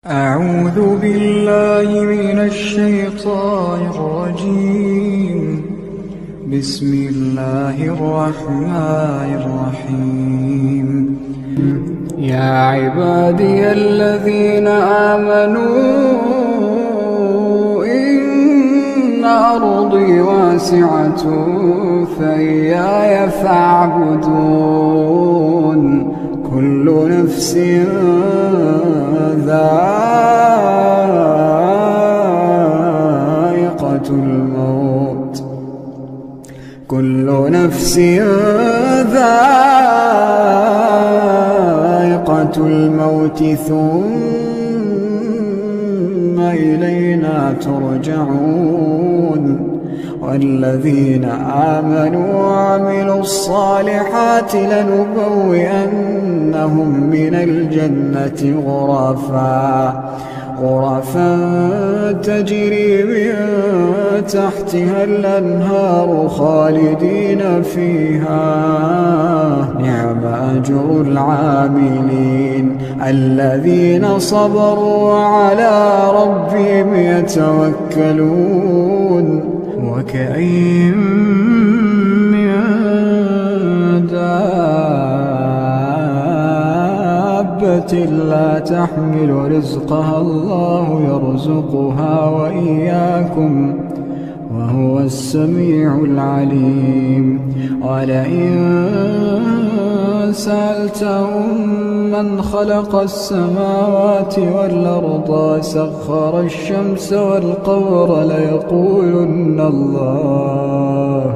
أعوذ بالله من الشيطان الرجيم. بسم الله الرحمن الرحيم. يا عبادي الذين آمنوا إن أرضي واسعة فإياي فاعبدون. كل نفس ذائقة الموت، كل نفس ذائقة الموت ثم إلينا ترجعون. والذين آمنوا وعملوا الصالحات لنبوئنهم من الجنة غرفا تجري من تحتها الأنهار خالدين فيها. نعم أجر العاملين الذين صبروا وعلى ربهم يتوكلون. وكأين من دابة لا تحمل رزقها الله يرزقها وإياكم وهو السميع العليم. ولئن سألتهم من خلق السماوات والأرض وسخر الشمس والقمر ليقولن الله،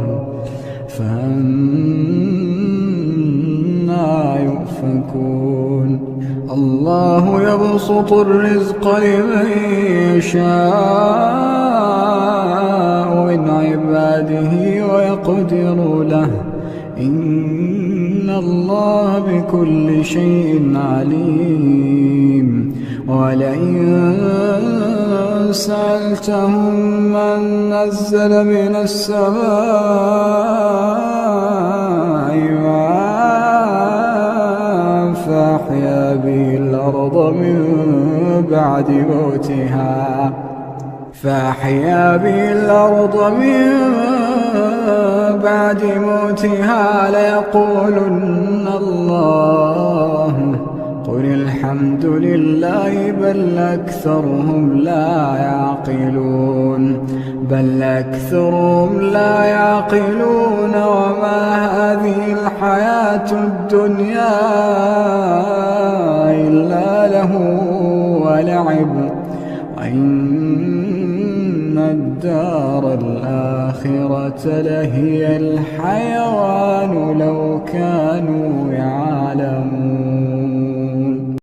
فأنى يؤفكون. الله يبسط الرزق لمن يشاء من عباده ويقدر له، إن الله بكل شيء عليم. ولئن سألتهم من نزل من السماء ماء فأحيا به الأرض من بعد موتها ليقولن الله. قل الحمد لله بل أكثرهم لا يعقلون. وما هذه الحياة الدنيا إلا له ولعب، وإن الدار الآخرة لهي الحيوان لو كانوا يعلمون.